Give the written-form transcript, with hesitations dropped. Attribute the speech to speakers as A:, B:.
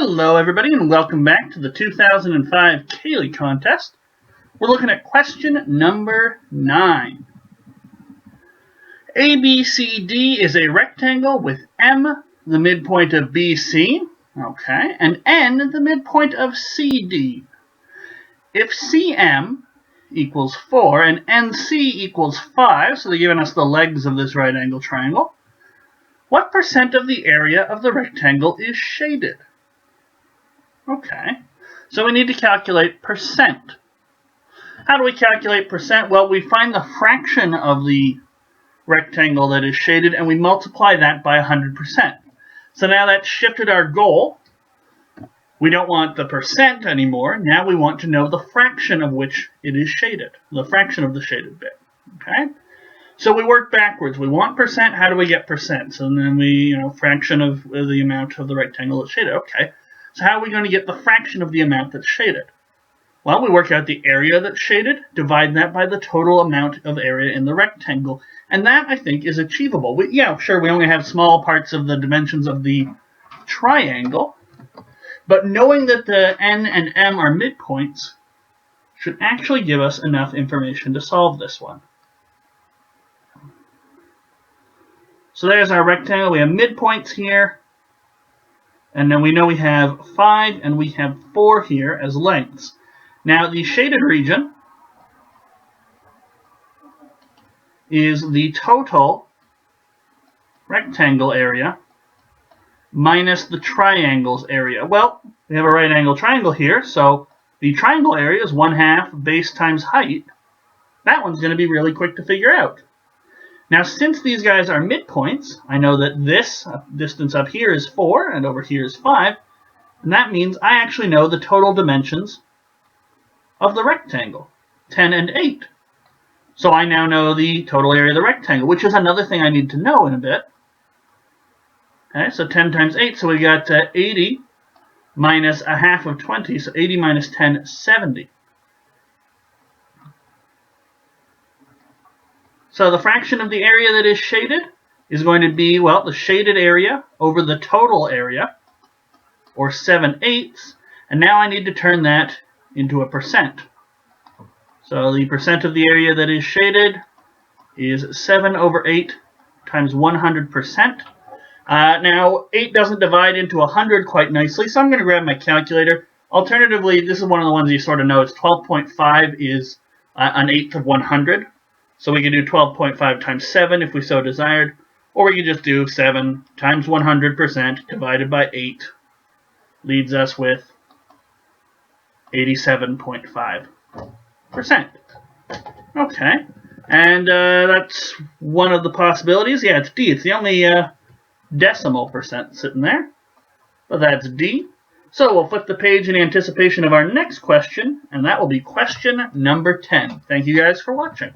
A: Hello everybody and welcome back to the 2005 Cayley contest. We're looking at question number 9. ABCD is a rectangle with M, the midpoint of BC, okay, and N, the midpoint of CD. If CM equals 4 and NC equals 5, so they're giving us the legs of this right angle triangle, what percent of the area of the rectangle is shaded? Okay, so we need to calculate percent. How do we calculate percent? Well, we find the fraction of the rectangle that is shaded and we multiply that by 100%. So now that's shifted our goal. We don't want the percent anymore. Now we want to know the fraction of which it is shaded, the fraction of the shaded bit. Okay? So we work backwards. We want percent. How do we get percent? So then we, fraction of the amount of the rectangle that's shaded. Okay. So how are we going to get the fraction of the amount that's shaded? Well, we work out the area that's shaded, divide that by the total amount of area in the rectangle. And that, I think, is achievable. Yeah, sure, we only have small parts of the dimensions of the triangle. But knowing that the N and M are midpoints should actually give us enough information to solve this one. So there's our rectangle. We have midpoints here. And then we know we have 5 and we have 4 here as lengths. Now the shaded region is the total rectangle area minus the triangle's area. Well, we have a right angle triangle here, so the triangle area is 1/2 base times height. That one's going to be really quick to figure out. Now, since these guys are midpoints, I know that this distance up here is 4 and over here is 5, and that means I actually know the total dimensions of the rectangle, 10 and 8. So I now know the total area of the rectangle, which is another thing I need to know in a bit. Okay, so 10 times 8, so we got 80 minus 1/2 of 20, so 80 minus 10, 70. So the fraction of the area that is shaded is going to be, well, the shaded area over the total area, or 7/8, and now I need to turn that into a percent. So the percent of the area that is shaded is 7/8 times 100%. Now, 8 doesn't divide into 100 quite nicely, so I'm going to grab my calculator. Alternatively, this is one of the ones you sort of know. It's 12.5 is an eighth of 100. So we can do 12.5 times 7 if we so desired, or we can just do 7 times 100% divided by 8, leaves us with 87.5%. Okay, and that's one of the possibilities. Yeah, it's D. It's the only decimal percent sitting there, but that's D. So we'll flip the page in anticipation of our next question, and that will be question number 10. Thank you guys for watching.